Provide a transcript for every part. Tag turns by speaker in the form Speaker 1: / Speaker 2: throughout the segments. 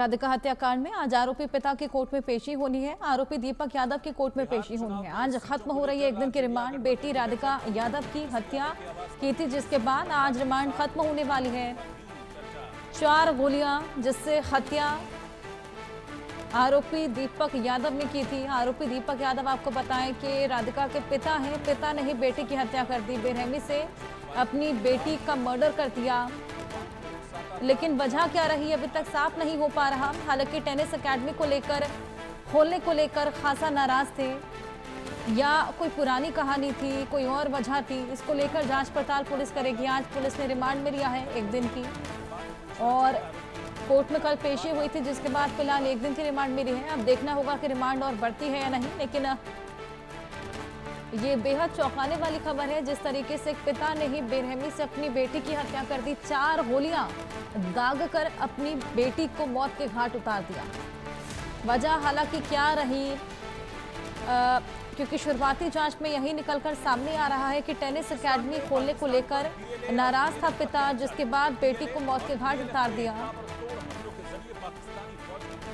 Speaker 1: राधिका हत्याकांड में आज आरोपी पिता की कोर्ट में पेशी होनी है। आरोपी दीपक यादव की कोर्ट में पेशी होनी है। आज खत्म हो रही है एक दिन की रिमांड। बेटी राधिका यादव की हत्या की थी, जिसके बाद आज रिमांड खत्म होने वाली है। 4 गोलियां जिससे हत्या आरोपी दीपक यादव ने की थी। आरोपी दीपक यादव आपको बताएं कि राधिका के पिता हैं। पिता ने ही बेटी की हत्या कर दी, बेरहमी से अपनी बेटी का मर्डर कर दिया। लेकिन वजह क्या रही अभी तक साफ नहीं हो पा रहा। हालांकि टेनिस एकेडमी को लेकर खोलने को लेकर खासा नाराज थे, या कोई पुरानी कहानी थी, कोई और वजह थी, इसको लेकर जांच पड़ताल पुलिस करेगी। आज पुलिस ने रिमांड में लिया है एक दिन की, और कोर्ट में कल पेशी हुई थी, जिसके बाद फिलहाल एक दिन की रिमांड मिली है। अब देखना होगा कि रिमांड और बढ़ती है या नहीं। लेकिन ये बेहद चौंकाने वाली खबर है, जिस तरीके से पिता ने ही बेरहमी से अपनी बेटी की हत्या कर दी। 4 गोलियां दाग कर अपनी बेटी को मौत के घाट उतार दिया। वजह हालांकि क्या रही, क्योंकि शुरुआती जांच में यही निकलकर सामने आ रहा है कि टेनिस एकेडमी खोलने को लेकर नाराज था पिता, जिसके बाद बेटी को मौत के घाट उतार दिया।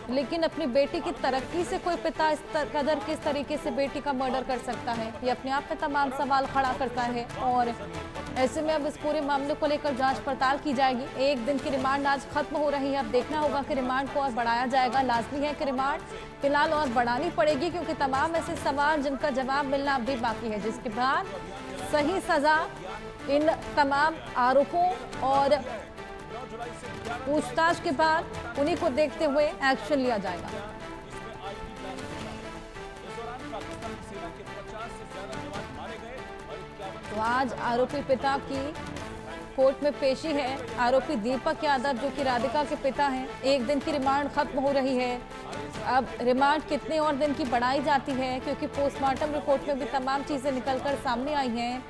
Speaker 1: लेकिन अपनी बेटी की तरक्की से कोई पिता इस कदर किस तरीके से बेटी का मर्डर कर सकता है, ये अपने आप में तमाम सवाल खड़ा करता है। और ऐसे में अब इस पूरे मामले को लेकर जांच पड़ताल की जाएगी। एक दिन की रिमांड आज खत्म हो रही है। अब देखना होगा कि रिमांड को और बढ़ाया जाएगा। लाजमी है कि रिमांड फिलहाल और बढ़ानी पड़ेगी, क्योंकि तमाम ऐसे सवाल जिनका जवाब मिलना अभी बाकी है, जिसके बाद सही सजा इन तमाम आरोपों और पूछताछ के बाद उन्हीं को देखते हुए एक्शन लिया जाएगा। तो आज आरोपी पिता की कोर्ट में पेशी है। आरोपी दीपक यादव जो कि राधिका के पिता हैं। एक दिन की रिमांड खत्म हो रही है। अब रिमांड कितने और दिन की बढ़ाई जाती है, क्योंकि पोस्टमार्टम रिपोर्ट में भी तमाम चीजें निकलकर सामने आई हैं।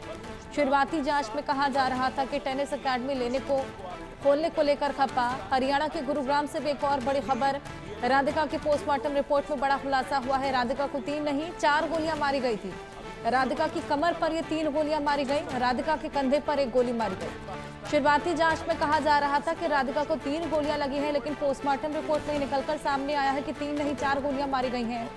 Speaker 1: शुरुआती जांच में कहा जा रहा था कि टेनिस एकेडमी लेने को खोलने को लेकर खपा। हरियाणा के गुरुग्राम से भी एक और बड़ी खबर। राधिका की पोस्टमार्टम रिपोर्ट में बड़ा खुलासा हुआ है। राधिका को 3 नहीं 4 गोलियां मारी गई थी। राधिका की कमर पर ये 3 गोलियां मारी गई। राधिका के कंधे पर 1 गोली मारी गई। शुरुआती जांच में कहा जा रहा था कि राधिका को 3 गोलियां लगी हैं, लेकिन पोस्टमार्टम रिपोर्ट में निकलकर सामने आया है कि 3 नहीं 4 गोलियां मारी गई हैं।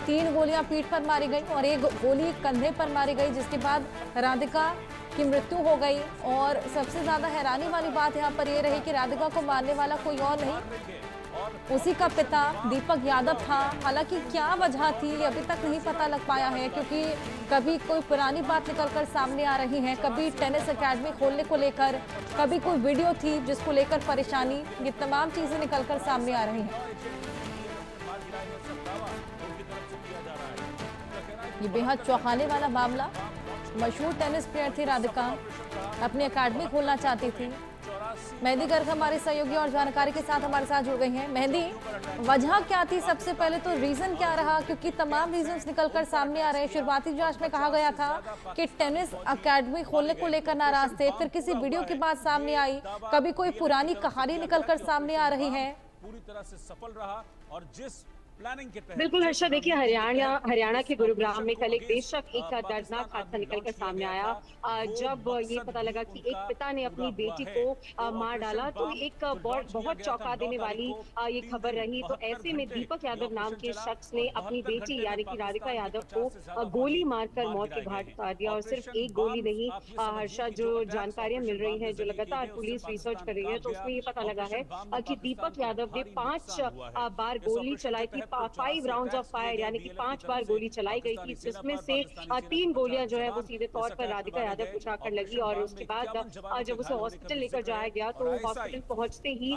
Speaker 1: 3 गोलियां पीठ पर मारी गई और 1 गोली कंधे पर मारी गई, जिसके बाद राधिका की मृत्यु हो गई। और सबसे ज्यादा हैरानी वाली बात यहाँ पर यह रही कि राधिका को मारने वाला कोई और नहीं, उसी का पिता दीपक यादव था। हालांकि क्या वजह थी अभी तक नहीं पता लग पाया है, क्योंकि कभी कोई पुरानी बात निकलकर सामने आ रही है, कभी टेनिस एकेडमी खोलने को लेकर, कभी कोई वीडियो थी जिसको लेकर परेशानी। ये तमाम चीजें निकलकर सामने आ रही हैं। ये बेहद चौंकाने वाला मामला। मशहूर टेनिस प्लेयर थी राधिका, अपनी एकेडमी खोलना चाहती थी। मेहंदी गर्ग हमारे सहयोगी और जानकारी के साथ हमारे साथ जुड़ गई हैं। मेहंदी, वजह क्या थी सबसे पहले, तो रीजन क्या रहा, क्योंकि तमाम रीजंस निकलकर सामने आ रहे हैं। शुरुआती जांच में कहा गया था कि टेनिस एकेडमी खोलने को लेकर नाराज थे, फिर किसी वीडियो की बात सामने आई, कभी कोई पुरानी कहानी निकलकर सामने आ रही है।
Speaker 2: पूरी तरह से सफल रहा और जिस
Speaker 3: बिल्कुल हर्षा, देखिए हरियाणा के गुरुग्राम में कल एक बेशक एक दर्दनाक हादसा निकलकर सामने आया, जब ये पता लगा कि एक पिता ने अपनी बेटी को मार डाला। तो एक बहुत चौंका देने वाली ये खबर रही। तो ऐसे में दीपक यादव नाम के शख्स ने अपनी बेटी यानी कि राधिका यादव को गोली मारकर मौत के घाट उतार दिया। और सिर्फ एक गोली नहीं हर्षा, जो जानकारियां मिल रही है, जो लगातार पुलिस रिसर्च कर रही है, तो उसमें ये पता लगा है कि दीपक यादव ने 5 बार गोली चलाई थी। 5 राउंड्स ऑफ फायर यानी कि 5 बार गोली चलाई गई थी, जिसमें से 3 गोलियां जो है वो सीधे तौर पर राधिका यादव को जाकर लगी। और उसके बाद जब उसे हॉस्पिटल लेकर जाया गया, तो हॉस्पिटल पहुंचते ही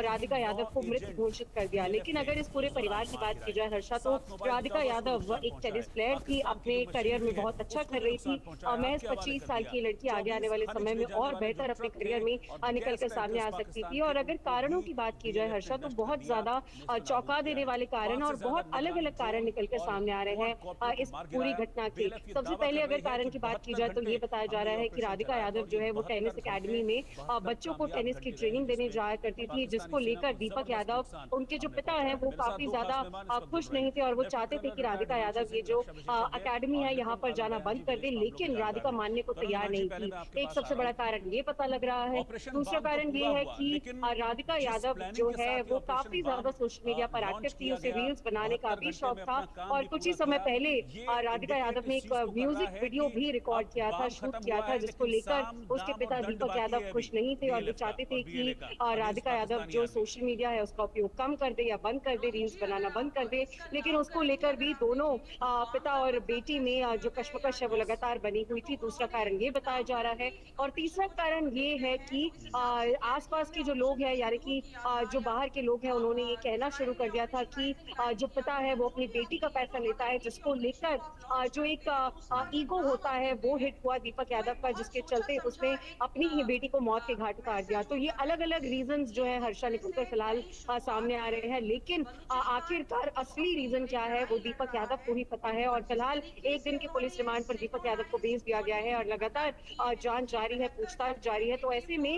Speaker 3: राधिका यादव को मृत घोषित कर दिया। लेकिन अगर इस पूरे परिवार की बात की जाए हर्षा, तो राधिका यादव एक टेनिस प्लेयर थी, अपने करियर में बहुत अच्छा कर रही थी। महज 25 साल की लड़की आगे आने वाले समय में और बेहतर अपने करियर में निकल कर सामने आ सकती थी। और अगर कारणों की बात की जाए हर्षा, तो बहुत ज्यादा चौंका देने वाले कारण कारण और बहुत अलग अलग कारण निकल कर सामने आ रहे हैं इस पूरी घटना के। सबसे पहले अगर कारण की बात की जाए तो ये बताया जा रहा है कि राधिका यादव जो है वो टेनिस एकेडमी में बच्चों को टेनिस की ट्रेनिंग देने जाया करती थी, जिसको लेकर दीपक यादव, उनके जो पिता हैं, वो काफी ज्यादा खुश नहीं थे और वो चाहते थे कि राधिका यादव ये जो अकेडमी है यहाँ पर जाना बंद कर दे, लेकिन राधिका मानने को तैयार नहीं थी। एक सबसे बड़ा कारण ये पता लग रहा है। दूसरा कारण ये है कि राधिका यादव जो है वो काफी ज्यादा सोशल मीडिया पर एक्टिव थी, उसे रील्स बनाने का भी शौक था और कुछ ही समय पहले राधिका यादव ने एक म्यूजिक वीडियो भी रिकॉर्ड किया था, शूट किया था, जिसको लेकर उसके पिता दीपक यादव खुश नहीं थे और वो चाहते थे कि राधिका यादव जो सोशल मीडिया है उसका उपयोग कम कर दे या बंद कर दे, रील्स बनाना बंद कर दे। लेकिन उसको लेकर भी दोनों पिता और बेटी में जो कश्मकश है वो लगातार बनी हुई थी। दूसरा कारण ये बताया जा रहा है और तीसरा कारण ये है कि आसपास के जो लोग हैं, यानी कि जो बाहर के लोग हैं, उन्होंने ये कहना शुरू कर दिया था कि जो पिता है वो अपनी बेटी का पैसा लेता है, जिसको लेकर जो एक ईगो होता है वो हिट हुआ दीपक यादव का, जिसके चलते उसने अपनी ही बेटी को मौत के घाट उतार दिया। तो ये अलग अलग रीजंस जो है हर्षा निकलकर फिलहाल सामने आ रहे हैं, लेकिन आखिरकार असली रीजन क्या है वो दीपक यादव को ही पता है और फिलहाल एक दिन के पुलिस रिमांड पर दीपक यादव को भेज दिया गया है और लगातार जांच जारी है, पूछताछ जारी है। तो ऐसे में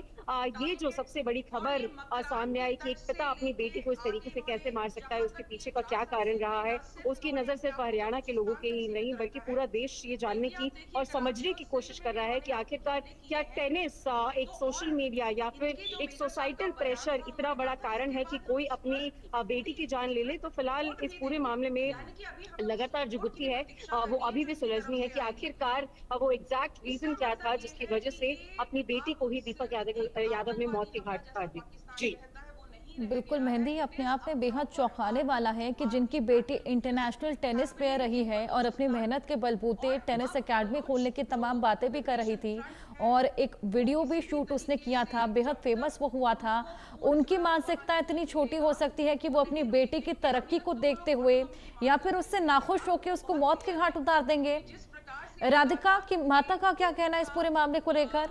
Speaker 3: ये जो सबसे बड़ी खबर सामने आई कि एक पिता अपनी बेटी को इस तरीके से कैसे मार सकता है, उसके पीछे का क्या कारण रहा है, उसकी नजर सिर्फ हरियाणा के लोगों के ही नहीं बल्कि पूरा देश ये जानने की और समझने की कोशिश कर रहा है कि आखिरकार क्या टेनिस एक सोशल मीडिया या फिर एक सोसाइटल प्रेशर इतना बड़ा कारण है कि कोई अपनी बेटी की जान ले ले। तो फिलहाल इस पूरे मामले में लगातार जो गुत्थी है वो अभी भी सुलझनी है कि आखिरकार वो एग्जैक्ट रीजन क्या था जिसकी वजह से अपनी बेटी को ही दीपक यादव ने मौत के घाट उतार दी। जी
Speaker 1: बिल्कुल मेहंदी, अपने आप में बेहद चौंकाने वाला है कि जिनकी बेटी इंटरनेशनल टेनिस प्लेयर रही है और अपनी मेहनत के बलबूते टेनिस एकेडमी खोलने की तमाम बातें भी कर रही थी और एक वीडियो भी शूट उसने किया था, बेहद फेमस वो हुआ था, उनकी मानसिकता इतनी छोटी हो सकती है कि वो अपनी बेटी की तरक्की को देखते हुए या फिर उससे नाखुश होकर उसको मौत के घाट उतार देंगे। राधिका की माता का क्या कहना है इस पूरे मामले को लेकर?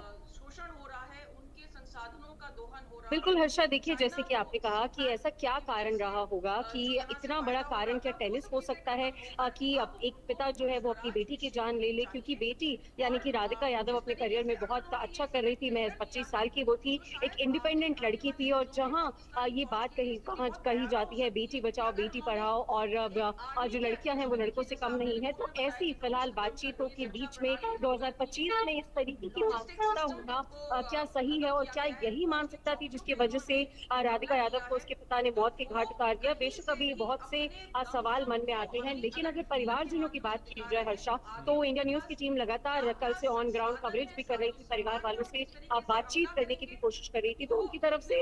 Speaker 3: बिल्कुल हर्षा, देखिए जैसे कि आपने कहा कि ऐसा क्या कारण रहा होगा कि इतना बड़ा कारण क्या टेनिस हो सकता है कि अब एक पिता जो है वो अपनी बेटी की जान ले ले, क्योंकि बेटी यानी कि राधिका यादव अपने करियर में बहुत अच्छा कर रही थी। मैं 25 साल की वो थी, एक इंडिपेंडेंट लड़की थी और जहां ये बात कही जाती है बेटी बचाओ बेटी पढ़ाओ और जो लड़कियां हैं वो लड़कों से कम नहीं है, तो ऐसी फिलहाल बातचीतों के बीच में 2025 में इस तरीके की मानसिकता होना क्या सही है और क्या यही मानसिकता थी जिसकी वजह से राधिका यादव को उसके पिता ने मौत के घाट उतार दिया? बेशक अभी बहुत से सवाल मन में आते हैं, लेकिन अगर परिवारजनों की बात की जाए हर्षा, तो इंडिया न्यूज की टीम लगातार कल से ऑन ग्राउंड कवरेज भी कर रही थी, परिवार वालों से बातचीत करने की भी कोशिश कर रही थी। तो उनकी तरफ से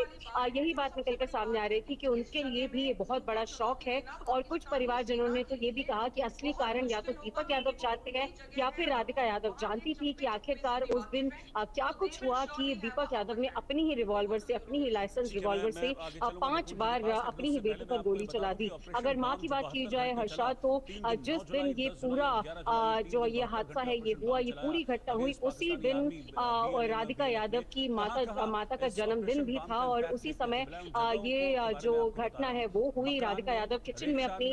Speaker 3: यही बात निकलकर सामने आ रही थी कि उनके लिए भी ये बहुत बड़ा शौक है और कुछ परिवारजनों ने तो ये भी कहा कि असली कारण या तो दीपक यादव जानते हैं या फिर राधिका यादव जानती थी कि आखिरकार उस दिन क्या कुछ हुआ कि दीपक यादव ने अपनी ही रिवॉल्वर से, अपनी ही लाइसेंस रिवॉल्वर से 5 बार अपनी ही बेटी पर गोली चला दी। अगर मां की बात की जाए हर्षा, तो जिस दिन ये पूरा जो ये हादसा है ये हुआ, ये पूरी घटना हुई, उसी दिन राधिका यादव की माता का जन्मदिन भी था और उसी समय ये जो घटना है वो हुई। राधिका यादव किचन में अपनी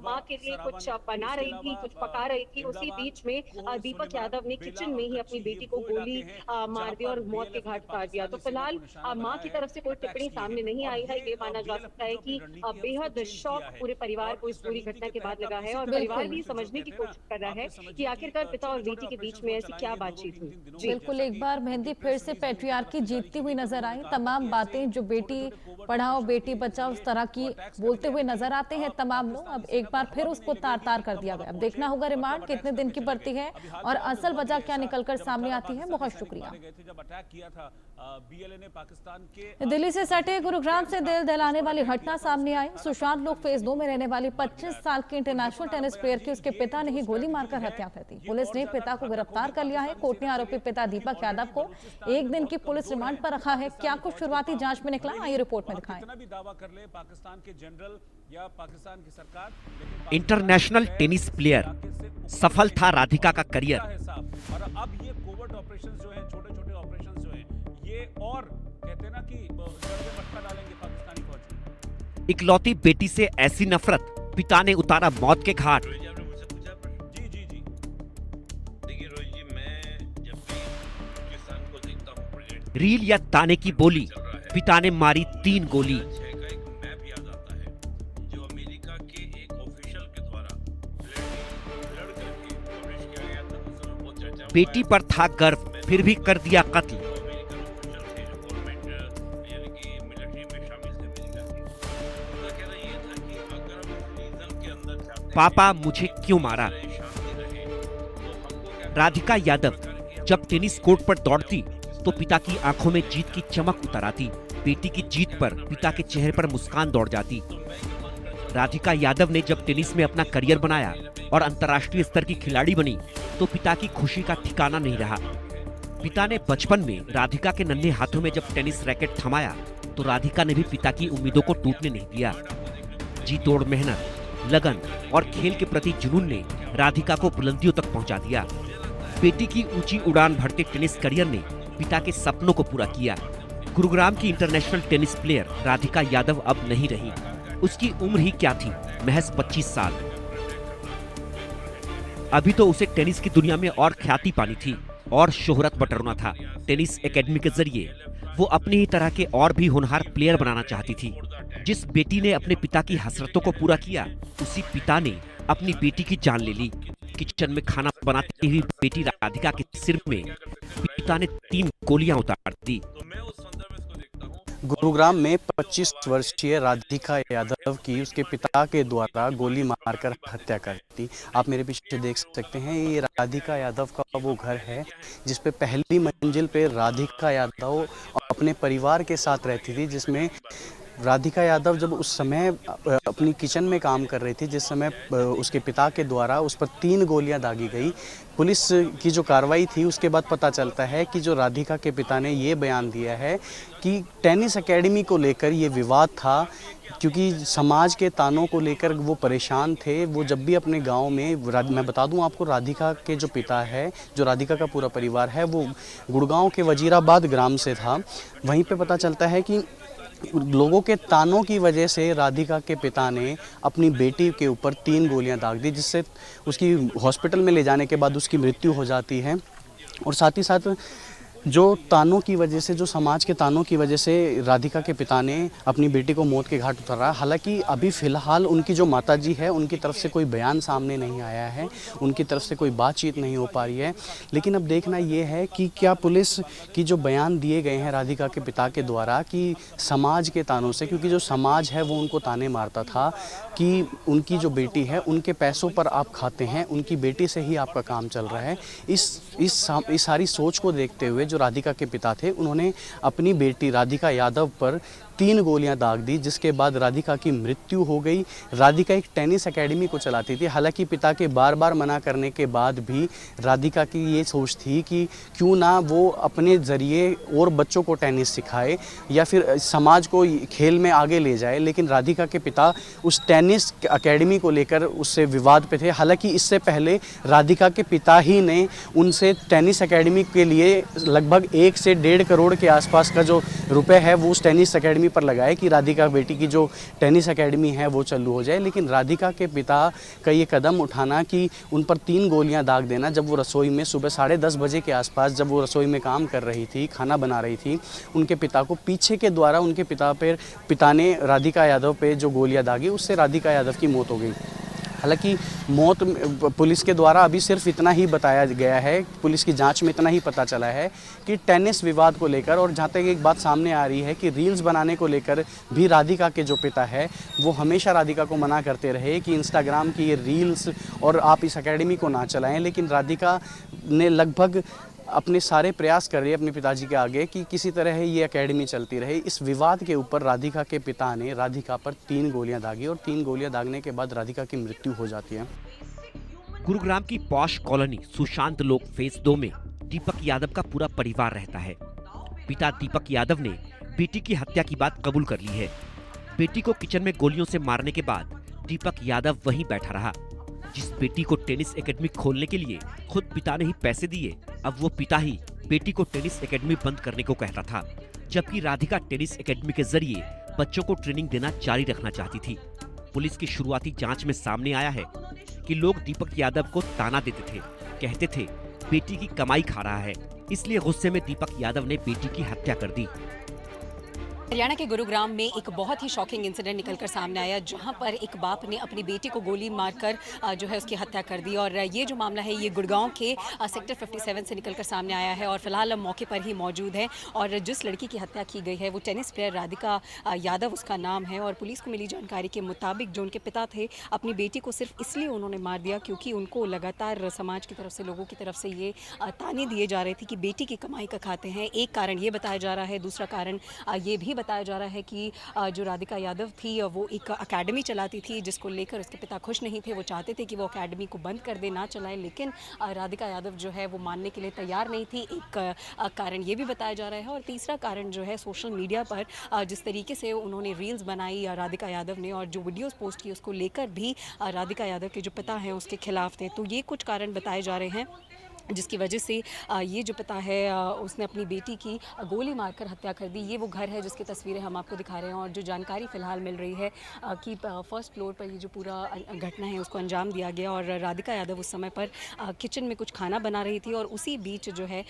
Speaker 3: माँ के लिए कुछ बना रही थी, कुछ पका रही थी, उसी बीच में दीपक यादव ने किचन में ही अपनी बेटी को गोली मार दी और मौत के घाट उतार दिया। तो फिलहाल मां की तरफ से कोई टिप्पणी सामने नहीं आई है। ये माना जा सकता है कि बेहद शौक पूरे परिवार को इस पूरी घटना के बाद लगा है और परिवार भी समझने की कोशिश कर रहा है कि आखिरकार पिता और बेटी के बीच में ऐसी क्या बातचीत हुई।
Speaker 1: बिल्कुल, एक बार मेहंदी फिर से पैट्रियार्की जीतती हुई नजर आई। तमाम बातें जो बेटी पढ़ाओ बेटी बचाओ उस तरह की बोलते हुए नजर आते हैं तमाम लोग, अब एक बार फिर उसको तार कर दिया गया। अब देखना होगा रिमांड कितने दिन की बढ़ती है और असल वजह क्या निकलकर सामने आती है। बहुत शुक्रिया। दिल्ली से सटे गुरुग्राम से दिल दहलाने वाली घटना सामने आई। सुशांत लोग फेज 2 में रहने वाली 25 साल की इंटरनेशनल टेनिस प्लेयर की उसके पिता ने ही गोली मारकर हत्या कर दी। पुलिस ने पिता को गिरफ्तार कर लिया है। कोर्ट ने आरोपी पिता दीपक यादव को 1 दिन की पुलिस रिमांड पर रखा है। क्या कुछ शुरुआती जांच में निकला, आइए रिपोर्ट में दिखाएं।
Speaker 4: इंटरनेशनल टेनिस प्लेयर, सफल था राधिका का करियर।
Speaker 2: और अब ये कोवर्ट ऑपरेशंस जो हैं, छोटे-छोटे ऑपरेशंस जो हैं, ये और कहते हैं ना कि जड़ में मटका डालेंगे पाकिस्तानी फौज।
Speaker 4: इकलौती बेटी से ऐसी नफरत, पिता ने उतारा मौत के घाट।
Speaker 5: रोहित जी, आपने मुझसे पूछा प्रश्न?
Speaker 2: जी जी जी
Speaker 5: देखिए रोहित जी, मैं जब भी पाकिस्तान को देखता हूँ प्रेजेंट
Speaker 4: रील या ताने की बोली,
Speaker 5: चल रहा है,
Speaker 4: पिता ने मारी 3 गोली।
Speaker 5: 2006 का एक मैप याद आता है जो अमेरिका के एक ऑफिशियल के द्वारा ब्लड करके पब्लिश किया गया था। उस समय बहुत चर्चा हुआ
Speaker 4: बेटी
Speaker 5: है।
Speaker 4: पर था गर्व, फिर भी कर दिया कत्ल।
Speaker 5: जो अमेरिकन ऑफिशियल थे, जो गवर्नमेंट यानी कि मिलिट्री में शामिल थे अमेरिका के, उनका कहना ये था कि अगर हम इस रीजन के अंदर चाहते हैं
Speaker 4: पापा मुझे क्यों मारा?
Speaker 5: कि शांति रहे, तो हमको क्या
Speaker 4: राधिका यादव जब टेनिस कोर्ट पर दौड़ती तो पिता की आंखों में जीत की चमक उतर आती। बेटी की जीत पर पिता के चेहरे पर मुस्कान दौड़ जाती। राधिका यादव ने जब टेनिस में अपना करियर बनाया और अंतर्राष्ट्रीय स्तर की खिलाड़ी बनी तो पिता की खुशी का ठिकाना नहीं रहा। पिता ने बचपन में राधिका के नन्हे हाथों में जब टेनिस रैकेट थमाया तो राधिका ने भी पिता की उम्मीदों को टूटने नहीं दिया। जी तोड़ मेहनत, लगन और खेल के प्रति जुनून ने राधिका को बुलंदियों तक पहुंचा दिया। बेटी की ऊंची उड़ान भरते टेनिस करियर ने पिता के सपनों को पूरा किया। गुरुग्राम की international tennis player Radhika Yadav अब नहीं रही। उसकी उम्र ही क्या थी, महज 25 साल। अभी तो उसे टेनिस की दुनिया में और ख्याति पानी थी और शोहरत बटोरना था। टेनिस एकेडमी के जरिए वो अपनी ही तरह के और भी होनहार प्लेयर बनाना चाहती थी। जिस बेटी ने अपने पिता की हसरतों को पूरा किया, उसी पिता ने अपनी बेटी की जान ले ली। किचन में खाना बनाती हुई बेटी राधिका के सिर में पिता ने 3 गोलियां उतार दी।
Speaker 5: तो मैं उस संदर्भ में इसको देखता हूँ।
Speaker 6: गुरुग्राम में 25 वर्षीय राधिका यादव की उसके पिता के द्वारा गोली मारकर हत्या कर दी। आप मेरे पीछे देख सकते हैं, ये राधिका यादव का वो घर है जिस पे पहली मंजिल पे राधिका यादव अपने परिवार के साथ रहती थी, जिसमें राधिका यादव जब उस समय अपनी किचन में काम कर रही थी, जिस समय उसके पिता के द्वारा उस पर 3 गोलियां दागी गई। पुलिस की जो कार्रवाई थी उसके बाद पता चलता है कि जो राधिका के पिता ने ये बयान दिया है कि टेनिस एकेडमी को लेकर ये विवाद था, क्योंकि समाज के तानों को लेकर वो परेशान थे। वो जब भी अपने गांव में, मैं बता दूं आपको, राधिका के जो पिता है, जो राधिका का पूरा परिवार है, वो गुड़गांव के वजीराबाद ग्राम से था। वहीं पे पता चलता है कि लोगों के तानों की वजह से राधिका के पिता ने अपनी बेटी के ऊपर 3 गोलियां दाग दी, जिससे उसकी हॉस्पिटल में ले जाने के बाद उसकी मृत्यु हो जाती है। और साथ ही साथ जो तानों की वजह से, जो समाज के तानों की वजह से राधिका के पिता ने अपनी बेटी को मौत के घाट उतारा। हालांकि अभी फ़िलहाल उनकी जो माताजी है, उनकी तरफ से कोई बयान सामने नहीं आया है, उनकी तरफ से कोई बातचीत नहीं हो पा रही है। लेकिन अब देखना ये है कि क्या पुलिस की जो बयान दिए गए हैं राधिका के पिता के द्वारा कि समाज के तानों से, क्योंकि जो समाज है वो उनको ताने मारता था कि उनकी जो बेटी है उनके पैसों पर आप खाते हैं, उनकी बेटी से ही आपका काम चल रहा है। इस सारी सोच को देखते हुए जो राधिका के पिता थे, उन्होंने अपनी बेटी राधिका यादव पर 3 गोलियां दाग दी, जिसके बाद राधिका की मृत्यु हो गई। राधिका एक टेनिस एकेडमी को चलाती थी। हालांकि पिता के बार बार मना करने के बाद भी राधिका की ये सोच थी कि क्यों ना वो अपने ज़रिए और बच्चों को टेनिस सिखाए या फिर समाज को खेल में आगे ले जाए। लेकिन राधिका के पिता उस टेनिस एकेडमी को लेकर उससे विवाद पे थे। हालांकि इससे पहले राधिका के पिता ही ने उनसे टेनिस एकेडमी के लिए लगभग 1 से 1.5 करोड़ के आसपास का जो रुपए है वो उस टेनिस एकेडमी पर लगाए कि राधिका बेटी की जो टेनिस एकेडमी है वो चालू हो जाए। लेकिन राधिका के पिता का ये कदम उठाना कि उन पर 3 गोलियां दाग देना, जब वो रसोई में सुबह 10:30 बजे के आसपास जब वो रसोई में काम कर रही थी, खाना बना रही थी, उनके पिता को पीछे के द्वारा उनके पिता ने राधिका यादव पे जो गोलियां दागी, उससे राधिका यादव की मौत हो गई। हालांकि मौत पुलिस के द्वारा अभी सिर्फ इतना ही बताया गया है, पुलिस की जांच में इतना ही पता चला है कि टेनिस विवाद को लेकर, और जहां तक एक बात सामने आ रही है कि रील्स बनाने को लेकर भी राधिका के जो पिता है वो हमेशा राधिका को मना करते रहे कि इंस्टाग्राम की ये रील्स और आप इस एकेडमी को ना चलाएं। लेकिन राधिका ने लगभग अपने सारे प्रयास कर रही है अपने पिताजी के आगे कि किसी तरह ये एकेडमी चलती रहे। इस विवाद के ऊपर राधिका के पिता ने राधिका पर 3 गोलियां दागी और 3 गोलियां दागने के बाद राधिका की मृत्यु हो जाती है।
Speaker 4: गुरुग्राम की पॉश कॉलोनी सुशांत लोक फेज 2 में दीपक यादव का पूरा परिवार रहता है। पिता दीपक यादव ने बेटी की हत्या की बात कबूल कर ली है। बेटी को किचन में गोलियों से मारने के बाद दीपक यादव वहीं बैठा रहा। जिस बेटी को टेनिस एकेडमी खोलने के लिए खुद पिता ने ही पैसे दिए, अब वो पिता ही बेटी को टेनिस एकेडमी बंद करने को कहता था, जबकि राधिका टेनिस एकेडमी के जरिए बच्चों को ट्रेनिंग देना जारी रखना चाहती थी। पुलिस की शुरुआती जांच में सामने आया है कि लोग दीपक यादव को ताना देते थे, कहते थे बेटी की कमाई खा रहा है, इसलिए गुस्से में दीपक यादव ने बेटी की हत्या कर दी।
Speaker 7: हरियाणा के गुरुग्राम में एक बहुत ही शॉकिंग इंसिडेंट निकलकर सामने आया, जहां पर एक बाप ने अपनी बेटी को गोली मारकर जो है उसकी हत्या कर दी। और ये जो मामला है ये गुड़गांव के सेक्टर 57 से निकलकर सामने आया है और फिलहाल हम मौके पर ही मौजूद हैं। और जिस लड़की की हत्या की गई है वो टेनिस प्लेयर राधिका यादव उसका नाम है। और पुलिस को मिली जानकारी के मुताबिक जो उनके पिता थे, अपनी बेटी को सिर्फ इसलिए उन्होंने मार दिया क्योंकि उनको लगातार समाज की तरफ से, लोगों की तरफ से ये ताने दिए जा रहे थे कि बेटी की कमाई का खाते हैं। एक कारण ये बताया जा रहा है, दूसरा कारण ये भी बताया जा रहा है कि जो राधिका यादव थी वो एक अकेडमी चलाती थी, जिसको लेकर उसके पिता खुश नहीं थे। वो चाहते थे कि वो अकेडमी को बंद कर दे, ना चलाए, लेकिन राधिका यादव जो है वो मानने के लिए तैयार नहीं थी। एक कारण ये भी बताया जा रहा है। और तीसरा कारण जो है सोशल मीडिया पर जिस तरीके से उन्होंने रील्स बनाई राधिका यादव ने और जो वीडियोस पोस्ट की, उसको लेकर भी राधिका यादव के जो पिता हैं उसके खिलाफ थे। तो ये कुछ कारण बताए जा रहे हैं जिसकी वजह से ये जो पिता है उसने अपनी बेटी की गोली मारकर हत्या कर दी। ये वो घर है जिसकी तस्वीरें हम आपको दिखा रहे हैं। और जो जानकारी फ़िलहाल मिल रही है कि फर्स्ट फ्लोर पर ये जो पूरा घटना है उसको अंजाम दिया गया और राधिका यादव उस समय पर किचन में कुछ खाना बना रही थी और उसी बीच जो है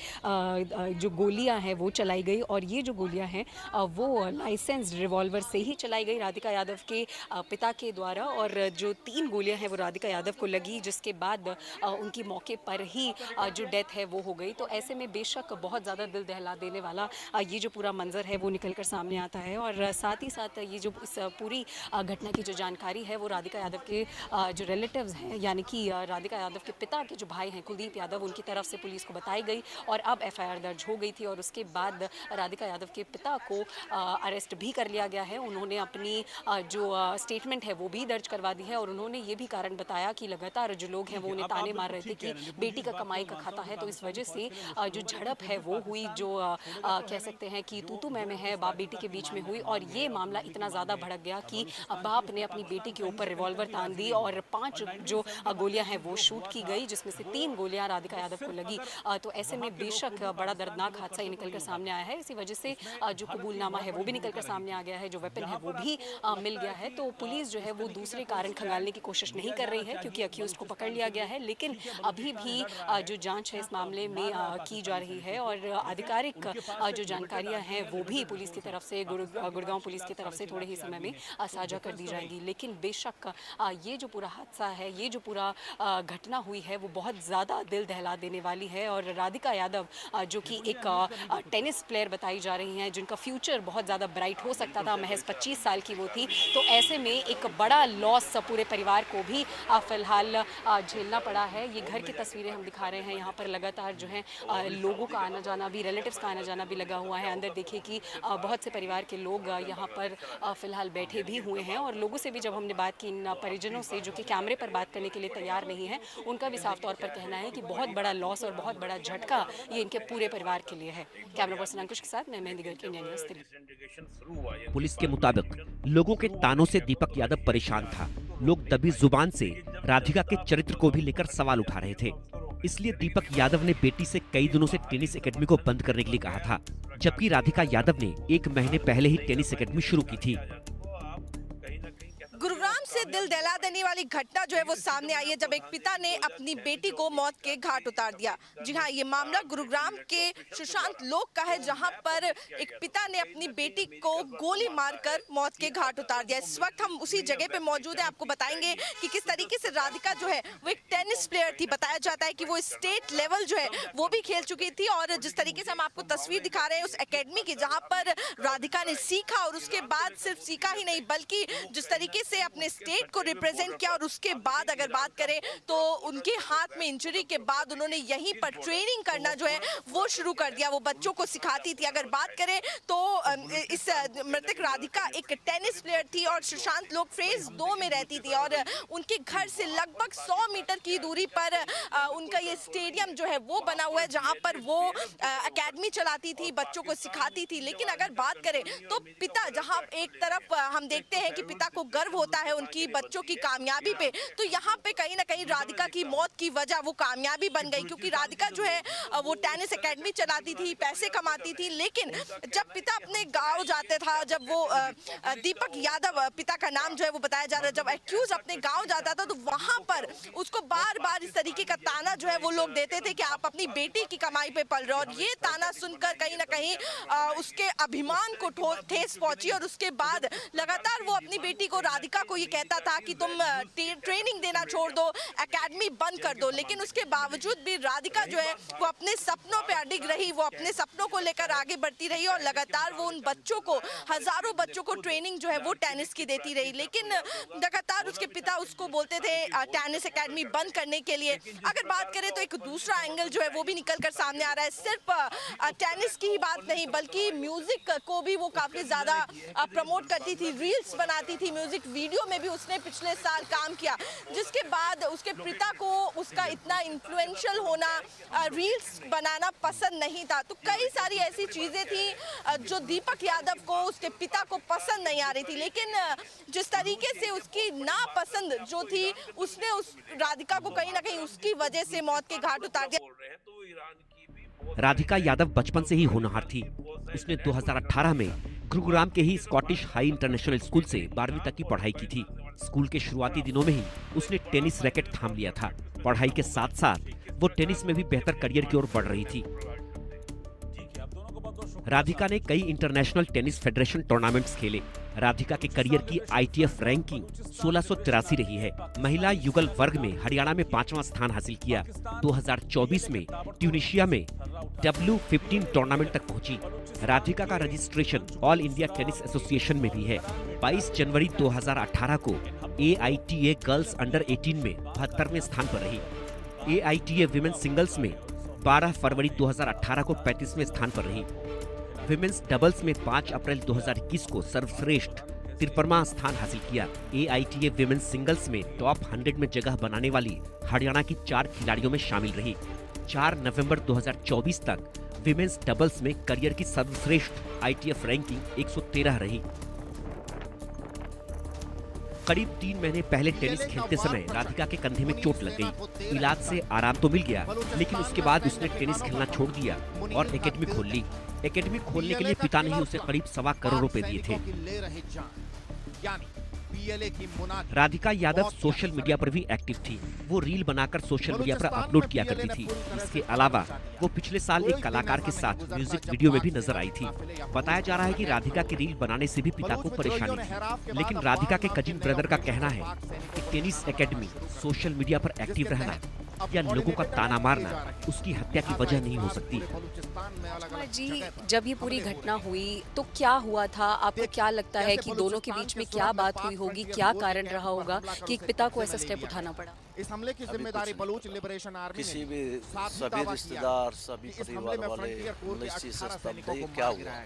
Speaker 7: जो गोलियां हैं वो चलाई गई। और ये जो गोलियां हैं वो लाइसेंस्ड रिवॉल्वर से ही चलाई गई राधिका यादव के पिता के द्वारा। और जो 3 गोलियां हैं वो राधिका यादव को लगी, जिसके बाद उनकी मौके पर ही जो डेथ है वो हो गई। तो ऐसे में बेशक बहुत ज़्यादा दिल दहला देने वाला ये जो पूरा मंजर है वो निकल कर सामने आता है। और साथ ही साथ ये जो इस पूरी घटना की जो जानकारी है वो राधिका यादव के जो रिलेटिव्स हैं, यानी कि राधिका यादव के पिता के जो भाई हैं कुलदीप यादव, उनकी तरफ से पुलिस को बताई गई और अब FIR दर्ज हो गई थी। और उसके बाद राधिका यादव के पिता को अरेस्ट भी कर लिया गया है। उन्होंने अपनी जो स्टेटमेंट है वो भी दर्ज करवा दी है और उन्होंने ये भी कारण बताया कि लगातार जो लोग हैं वो उन्हें ताने मार रहे थे कि बेटी का कमाई का खाता है। तो इस वजह से जो झड़प है वो हुई, जो कह सकते हैं कि तू मैं है बाप बेटी के बीच में हुई। और ये मामला इतना ज़्यादा भड़क गया कि बाप ने अपनी बेटी के ऊपर रिवॉल्वर तान दी और 5 जो गोलियां हैं वो शूट की गई, जिसमें से 3 गोलियां राधिका यादव को लगी। तो ऐसे में बेशक बड़ा दर्दनाक हादसा ही निकलकर सामने आया है। इसी वजह से जो कबूलनामा है वो भी निकलकर सामने आ गया है, जो वेपन है वो भी मिल गया है। तो पुलिस जो है वो दूसरे कारण खंगालने की कोशिश नहीं कर रही है क्योंकि अक्यूज को पकड़ लिया गया है, लेकिन अभी भी जो जांच है इस मामले में की जा रही है। और आधिकारिक जो जानकारियां हैं वो भी पुलिस की तरफ से, गुड़गांव पुलिस की तरफ से थोड़े ही समय में साझा कर दी जाएंगी। लेकिन बेशक ये जो पूरा हादसा है, ये जो पूरा घटना हुई है वो बहुत ज़्यादा दिल दहला देने वाली है। और राधिका यादव जो कि एक टेनिस प्लेयर बताई जा रही हैं, जिनका फ्यूचर बहुत ज़्यादा ब्राइट हो सकता था, महज 25 साल की वो थी। तो ऐसे में एक बड़ा लॉस पूरे परिवार को भी फिलहाल झेलना पड़ा है। ये घर की तस्वीरें हम दिखा रहे हैं, यहाँ पर लगातार जो है लोगों का आना जाना भी, रिलेटिव्स का आना जाना भी लगा हुआ है। अंदर देखिए कि बहुत से परिवार के लोग यहाँ पर फिलहाल बैठे भी हुए हैं। और लोगों से भी जब हमने बात की, इन परिजनों से जो कि कैमरे पर बात करने के लिए तैयार नहीं है, उनका भी साफ तौर पर कहना है कि बहुत बड़ा लॉस और बहुत बड़ा झटका ये इनके पूरे परिवार के लिए है। कैमरा पर्सन अंकुश के साथ मैं mehndi Garg, India news Delhi.
Speaker 4: Police के मुताबिक लोगों के तानों से दीपक यादव परेशान था। लोग दबी जुबान से राधिका के चरित्र को भी लेकर सवाल उठा रहे थे। इसलिए दीपक यादव ने बेटी से कई दिनों से टेनिस एकेडमी को बंद करने के लिए कहा था, जबकि राधिका यादव ने 1 महीने पहले ही टेनिस एकेडमी शुरू की थी।
Speaker 8: गुरुग्राम से दिल दहला देने वाली घटना जो है वो सामने आई है, जब एक पिता ने अपनी बेटी को मौत के घाट उतार दिया। जी हाँ, ये मामला गुरुग्राम के सुशांत लोक का है, जहां पर एक पिता ने अपनी बेटी को गोली मारकर मौत के घाट उतार दिया। इस वक्त हम उसी जगह पे मौजूद हैं, आपको बताएंगे कि किस तरीके से राधिका जो है वो एक टेनिस प्लेयर थी। बताया जाता है कि वो स्टेट लेवल जो है वो भी खेल चुकी थी। और जिस तरीके से हम आपको तस्वीर दिखा रहे हैं उस एकेडमी की, जहाँ पर राधिका ने सीखा और उसके बाद सिर्फ सीखा ही नहीं बल्कि जिस तरीके से अपने स्टेट को रिप्रेजेंट किया। और उसके बाद अगर बात करें तो उनके हाथ में इंजरी के बाद उन्होंने यहीं पर ट्रेनिंग करना जो है वो शुरू कर दिया, वो बच्चों को सिखाती थी। अगर बात करें तो इस मृतक राधिका एक टेनिस प्लेयर थी और सुशांत लोक फेज 2 में रहती थी और उनके घर से लगभग 100 मीटर की दूरी पर उनका ये स्टेडियम जो है वो बना हुआ है, जहां पर वो एकेडमी चलाती थी, बच्चों को सिखाती थी। लेकिन अगर बात करें तो पिता, जहां एक तरफ हम देखते हैं कि पिता को गर्व होता है उनकी बच्चों की कामयाबी पे, तो यहाँ पे कहीं ना कहीं राधिका की मौत की वजह वो कामयाबी बन गई, क्योंकि राधिका जो है वो टेनिस एकेडमी चलाती थी, पैसे कमाती थी, लेकिन जब पिता अपने गांव जाते था, जब वो दीपक यादव पिता का नाम जो है वो बताया जा रहा है, जब एक्यूज अपने गांव जाता था तो वहां पर उसको बार बार इस तरीके का ताना जो है वो लोग देते थे कि आप अपनी बेटी की कमाई पे पल रहे हो, और ये ताना सुनकर कहीं ना कहीं उसके अभिमान को ठेस पहुंची, और उसके बाद लगातार वो अपनी बेटी को, राधिका को ये कहता था कि तुम ट्रेनिंग देना छोड़ दो, एकेडमी बंद कर दो, लेकिन उसके बावजूद भी राधिका जो है वो अपने सपनों पे अडिग रही, वो अपने सपनों को लेकर आगे बढ़ती रही, और लगातार वो उन बच्चों को, हजारों बच्चों को ट्रेनिंग जो है वो टेनिस की देती रही। लेकिन लगातार उसके पिता उसको बोलते थे टेनिस एकेडमी बंद करने के लिए। अगर बात करें तो एक दूसरा एंगल जो है वो भी निकल कर सामने आ रहा है, सिर्फ टेनिस की ही बात नहीं बल्कि म्यूजिक को भी वो काफी ज्यादा प्रमोट करती थी, रील्स बनाती थी, म्यूजिक वीडियो में भी उसने पिछले साल काम किया, जिसके बाद उसके पिता को उसका इतना इन्फ्लुएंशियल होना, रील्स बनाना पसंद नहीं था। तो कई सारी ऐसी चीजें थी जो दीपक यादव को, उसके पिता को पसंद नहीं आ रही थी, लेकिन जिस तरीके से उसकी नापसंद जो थी, उसने उस राधिका को कहीं ना कहीं उसकी वजह से मौत के घाट उतार दिया।
Speaker 4: राधिका यादव बचपन से ही होनहार थी। उसने 2018 में गुरुग्राम के ही स्कॉटिश हाई इंटरनेशनल स्कूल से 12वीं तक की पढ़ाई की थी। स्कूल के शुरुआती दिनों में ही उसने टेनिस रैकेट थाम लिया था। पढ़ाई के साथ साथ वो टेनिस में भी बेहतर करियर की ओर बढ़ रही थी। राधिका ने कई इंटरनेशनल टेनिस फेडरेशन टूर्नामेंट्स खेले। राधिका के करियर की ITF रैंकिंग 1683 रही है। महिला युगल वर्ग में हरियाणा में 5वां स्थान हासिल किया। 2024 में ट्यूनिशिया में W15 टूर्नामेंट तक पहुंची। राधिका का registration all India tennis association में भी है। 22 जनवरी 2018 को AITA गर्ल्स अंडर 18 में 72वें स्थान पर रही। AITA विमेंस सिंगल्स में 12 फरवरी 2018 को 35वें स्थान पर रही। विमेंस डबल्स में 5 अप्रैल 2021 को सर्वश्रेष्ठ 53वां स्थान हासिल किया। AITA विमेंस सिंगल्स में टॉप 100 में जगह बनाने वाली हरियाणा की 4 खिलाड़ियों में शामिल रही। 4 नवंबर 2024 तक विमेंस डबल्स में करियर की सर्वश्रेष्ठ ITF रैंकिंग 113 रही। करीब 3 महीने पहले टेनिस खेलते समय राधिका के कंधे में चोट लग गई। इलाज से आराम तो मिल गया, लेकिन उसके बाद उसने टेनिस खेलना छोड़ दिया और एकेडमी खोल ली। एकेडमी खोलने के लिए पिता ने ही उसे करीब 1.25 करोड़ रुपए दिए थे। राधिका यादव सोशल मीडिया पर भी एक्टिव थी। वो रील बनाकर सोशल मीडिया पर अपलोड किया करती थी। इसके अलावा वो पिछले साल एक कलाकार के साथ म्यूजिक वीडियो में भी नजर आई थी। बताया जा रहा है कि राधिका की रील बनाने से भी पिता को परेशानी थी, लेकिन राधिका के कजिन ब्रदर का कहना है कि टेनिस एकेडमी, सोशल मीडिया पर एक्टिव रहना या लोगों का ताना मारना उसकी हत्या की वजह नहीं हो सकती।
Speaker 7: जी, जब ये पूरी घटना हुई तो क्या हुआ था? आपको क्या लगता है कि दोनों के बीच में क्या बात हुई होगी, क्या कारण रहा होगा कि एक पिता को ऐसा स्टेप उठाना पड़ा?
Speaker 9: इस हमले की जिम्मेदारी बलूच लिबरेशन आर्मी
Speaker 10: किसी भी सभी रिश्तेदार, सभी परिवार वाले इस चीज से स्तब्ध है। क्या हुआ?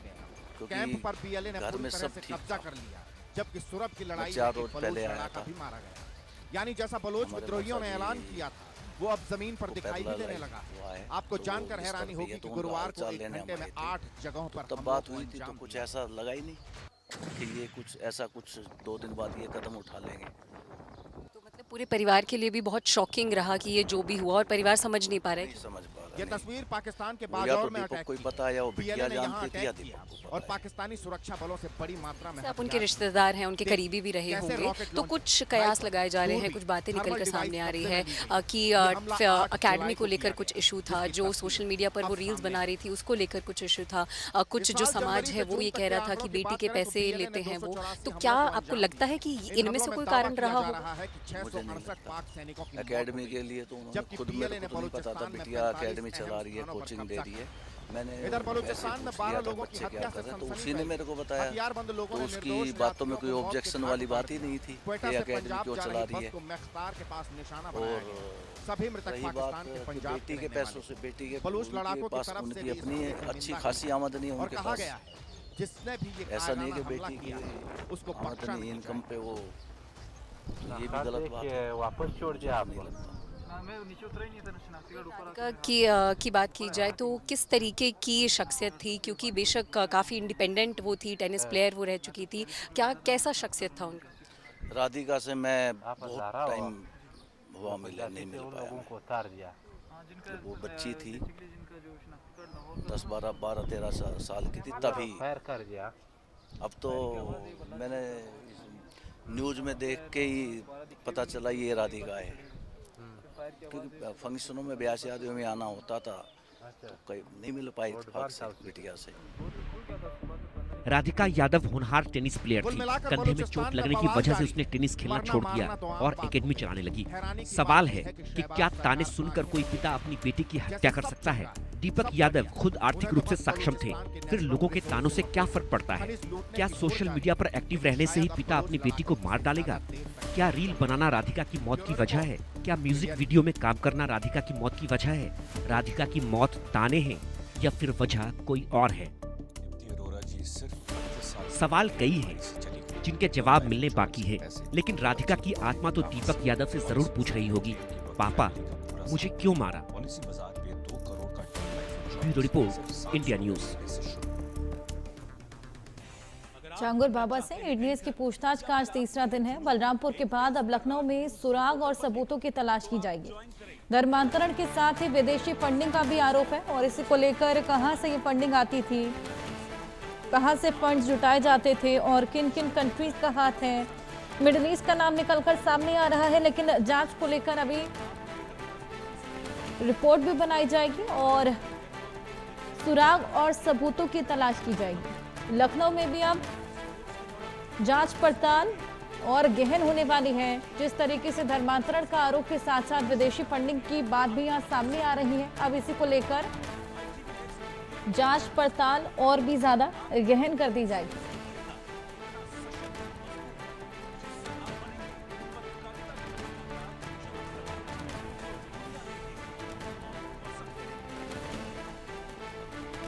Speaker 9: कैंप पर PLA ने
Speaker 10: घर में
Speaker 9: पूरी
Speaker 10: सब
Speaker 9: तरह से
Speaker 10: ठीक
Speaker 9: कब्जा
Speaker 10: था।
Speaker 9: कर लिया, जबकि सुरभ की लड़ाई
Speaker 10: 4 रोज पहले आया था,
Speaker 9: भी मारा गया। यानी जैसा बलोच विद्रोहियों ने ऐलान किया था, वो अब जमीन पर दिखाई भी देने लगा। आपको जानकर हैरानी होगी कि गुरुवार को 1 घंटे में 8 जगहों पर
Speaker 10: तब बात हुई थी तो कुछ ऐसा लगा ही नहीं कि ये कुछ ऐसा कुछ 2 दिन बाद ये कदम उठा लेंगे।
Speaker 7: तो मतलब पूरे परिवार के लिए भी बहुत शॉकिंग रहा कि ये जो भी हुआ, और परिवार समझ नहीं पा रहे।
Speaker 9: ये तस्वीर पाकिस्तान के
Speaker 10: या
Speaker 9: बाजार
Speaker 10: तो
Speaker 9: में
Speaker 10: दीपक
Speaker 9: अटैक
Speaker 10: कोई
Speaker 9: की।
Speaker 10: पता है या वो बिटिया
Speaker 9: PLA ने यहाँ
Speaker 10: जानती थी या
Speaker 9: अटैक किया
Speaker 10: दीपक
Speaker 9: और पाकिस्तानी सुरक्षा बलों से बड़ी मात्रा में
Speaker 7: आप उनके रिश्तेदार हैं, उनके करीबी भी रहे होंगे, तो कुछ कयास लगाए जा रहे हैं, कुछ बातें निकल कर सामने आ रही है कि अकेडमी को लेकर कुछ इशू था, जो सोशल मीडिया पर वो रील्स बना रही थी उसको लेकर कुछ इशू था, कुछ जो समाज है वो ये कह रहा था कि बेटी के पैसे लेते हैं वो। तो क्या आपको लगता है कि इनमें से कोई कारण रहा होगा?
Speaker 10: एकेडमी के लिए तो उन्होंने खुद मेरे को नहीं पता था। बिटिया एकेडमी चला रही है, कोचिंग दे रही है। मैंने
Speaker 9: इधर बलूचिस्तान में 12 लोगों की
Speaker 10: बच्चे क्या
Speaker 9: हत्या
Speaker 10: कर
Speaker 9: से
Speaker 10: रहे हैं तो
Speaker 9: सनसनी
Speaker 10: उसी ने मेरे को बताया।
Speaker 9: हथियारबंद लोगों
Speaker 10: तो
Speaker 9: ने
Speaker 10: उसकी
Speaker 9: निर्दोष
Speaker 10: बातों में कोई
Speaker 9: यात्रियों को
Speaker 10: ऑब्जेक्शन
Speaker 9: घाट
Speaker 10: वाली
Speaker 9: पर
Speaker 10: बात ही नहीं थी
Speaker 9: क्वेटा
Speaker 10: कि
Speaker 9: से
Speaker 10: एकेडमी
Speaker 9: पंजाब
Speaker 10: क्यों
Speaker 9: जा
Speaker 10: चला
Speaker 9: रही
Speaker 10: रही
Speaker 9: बस
Speaker 10: है।
Speaker 9: को मैक्सतार के पास निशाना बनाया
Speaker 10: और
Speaker 9: गया। सभी मृतक
Speaker 10: रही बात
Speaker 9: पाकिस्तान के
Speaker 10: कि
Speaker 9: पंजाब
Speaker 10: बेटी के पैसों से, बेटी के
Speaker 9: बलूच लड़ाकों की
Speaker 10: पास
Speaker 9: तरफ से
Speaker 10: उनकी
Speaker 9: भी
Speaker 10: अपनी
Speaker 9: इस
Speaker 10: अच्छी
Speaker 9: निंदा
Speaker 10: खासी आमदनी है
Speaker 9: और
Speaker 10: उनके
Speaker 9: कहा
Speaker 10: पास।
Speaker 9: गया है जिसने भी ये
Speaker 10: ऐसा नहीं है कि
Speaker 9: कायराना हमला
Speaker 10: बेटी
Speaker 9: किया,
Speaker 10: की
Speaker 9: उसको बख्शा
Speaker 10: आमदनी
Speaker 9: नहीं
Speaker 10: इनकम पे वो, ये भी गलत बात है।
Speaker 11: वापस छोड़ दिया आपने।
Speaker 7: राधिका की बात की जाए तो किस तरीके की शख्सियत थी? क्योंकि बेशक काफ़ी इंडिपेंडेंट वो थी, टेनिस प्लेयर वो रह चुकी थी, क्या कैसा शख्सियत था उनका?
Speaker 10: राधिका से मैं बहुत टाइम हुआ नहीं मिल पाया। तो वो बच्ची थी 12-13 साल की थी तभी। अब तो मैंने न्यूज़ में देख के ही पता चला ये राधिका है, क्योंकि फंक्शनों में ब्याह शादियों में आना होता था तो कहीं नहीं मिल पाई बिटिया से।
Speaker 4: राधिका यादव होनहार टेनिस प्लेयर थी। कंधे में चोट लगने की वजह से उसने टेनिस खेलना छोड़ दिया और एकेडमी चलाने लगी। सवाल है कि क्या ताने सुनकर कोई पिता अपनी बेटी की हत्या कर सकता है? दीपक यादव खुद आर्थिक रूप से सक्षम थे, फिर लोगों के तानों से क्या फर्क पड़ता है? क्या सोशल मीडिया पर एक्टिव रहने से ही पिता अपनी बेटी को मार डालेगा? क्या रील बनाना राधिका की मौत की वजह है? क्या म्यूजिक वीडियो में काम करना राधिका की मौत की वजह है? राधिका की मौत ताने हैं या फिर वजह कोई और है? सवाल कई हैं जिनके जवाब मिलने बाकी है, लेकिन राधिका की आत्मा तो दीपक यादव से जरूर पूछ रही होगी, पापा मुझे क्यों मारा? Bureau report, India news.
Speaker 1: Changur Baba से न्यूज की पूछताछ का आज तीसरा दिन है। बलरामपुर के बाद अब लखनऊ में सुराग और सबूतों की तलाश की जाएगी। धर्मांतरण के साथ ही विदेशी फंडिंग का भी आरोप है और इसी को लेकर कहां से ये फंडिंग आती थी, कहां से फंड्स जुटाए जाते थे और किन किन कंट्रीज का हाथ है, मिडिल ईस्ट का नाम निकलकर सामने आ रहा है। लेकिन जांच को लेकर अभी रिपोर्ट भी बनाई जाएगी और सुराग और सबूतों की तलाश की जाएगी। लखनऊ में भी अब जांच पड़ताल और गहन होने वाली है। जिस तरीके से धर्मांतरण का आरोप के साथ साथ विदेशी फंडिंग की बात भी यहाँ सामने आ रही है, अब इसी को लेकर जांच पड़ताल और भी ज्यादा गहन कर दी जाएगी।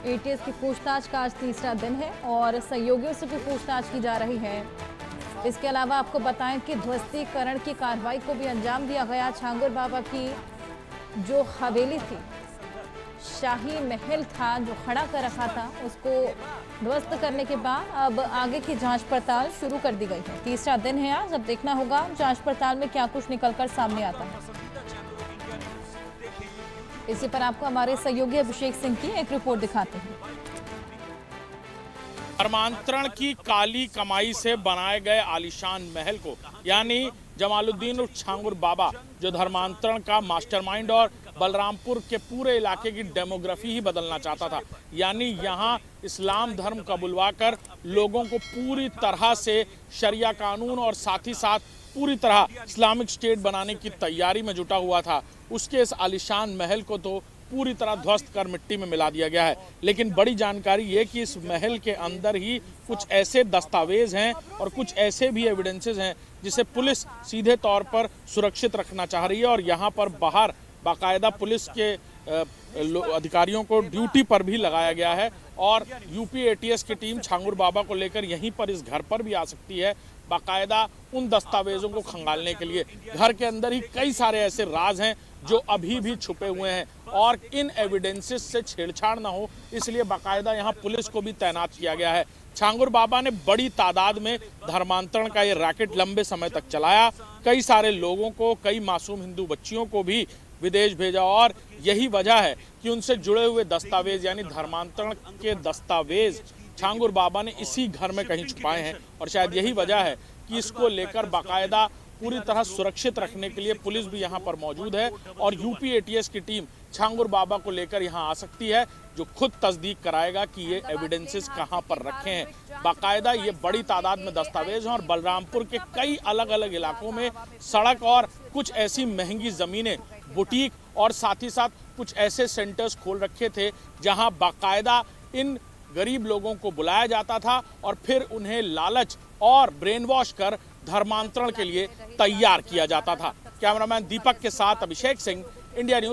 Speaker 1: एटीएस की पूछताछ का आज तीसरा दिन है और सहयोगियों से भी पूछताछ की जा रही है। इसके अलावा आपको बताएं कि ध्वस्तीकरण की कार्रवाई को भी अंजाम दिया गया। छांगुर बाबा की जो हवेली थी, शाही महल था जो खड़ा कर रखा था, उसको ध्वस्त करने के बाद अब आगे की जांच पड़ताल शुरू कर दी गई है। तीसरा दिन है आज, अब देखना होगा जांच पड़ताल में क्या कुछ निकलकर सामने आता है। इसी पर आपको हमारे सहयोगी अभिषेक सिंह की एक रिपोर्ट दिखाते हैं।
Speaker 11: धर्मांतरण की काली कमाई से बनाए गए आलीशान महल को, यानी जमालुद्दीन उर्फ छांगुर बाबा, जो धर्मांतरण का मास्टरमाइंड और बलरामपुर के पूरे इलाके की डेमोग्राफी ही बदलना चाहता था। यानी यहाँ इस्लाम धर्म कबूलवा कर लोगों को पूरी तरह से शरिया कानून और साथ ही साथ पूरी तरह इस्लामिक स्टेट बनाने की तैयारी में जुटा हुआ था। उसके इस आलीशान महल को तो पूरी तरह ध्वस्त कर मिट्टी में मिला दिया गया है। लेकिन बड़ी जानकारी ये कि इस महल के अंदर ही कुछ ऐसे दस्तावेज हैं और कुछ ऐसे भी एविडेंसेस हैं जिसे पुलिस सीधे तौर पर सुरक्षित रखना चाह रही है और यहाँ पर बाहर बाकायदा पुलिस के अधिकारियों को ड्यूटी पर भी लगाया गया है और यूपी एटीएस की टीम छांगुर बाबा को लेकर यहीं पर इस घर पर भी आ सकती है, बाकायदा उन दस्तावेजों को खंगालने के लिए। घर के अंदर ही कई सारे ऐसे राज हैं जो अभी भी छुपे हुए हैं और इन एविडेंसेस से छेड़छाड़ ना हो, इसलिए बाकायदा यहाँ पुलिस को भी तैनात किया गया है। छांगुर बाबा ने बड़ी तादाद में धर्मांतरण का ये रैकेट लंबे समय तक चलाया। कई सारे लोगों को, कई मासूम हिंदू बच्चियों को भी विदेश भेजा और यही वजह है कि उनसे जुड़े हुए दस्तावेज यानी धर्मांतरण के दस्तावेज छांगुर बाबा ने इसी घर में कहीं छुपाए हैं और शायद यही वजह है कि इसको लेकर बाकायदा पूरी तरह सुरक्षित रखने के लिए पुलिस भी यहाँ पर मौजूद है और यूपी एटीएस की टीम छांगुर बाबा को लेकर यहाँ आ सकती है, जो खुद तस्दीक कराएगा कि ये एविडेंसेस कहाँ पर रखे हैं। बाकायदा ये बड़ी तादाद में दस्तावेज हैं और बलरामपुर के कई अलग अलग इलाकों में सड़क और कुछ ऐसी महंगी ज़मीनें, बुटीक और साथ ही साथ कुछ ऐसे सेंटर्स खोल रखे थे जहाँ बाकायदा इन गरीब लोगों को बुलाया जाता था और फिर उन्हें लालच और ब्रेन वॉश कर धर्मांतरण के लिए तैयार किया जाता था। कैमरामैन दीपक के साथ अभिषेक सिंह, इंडिया न्यूज।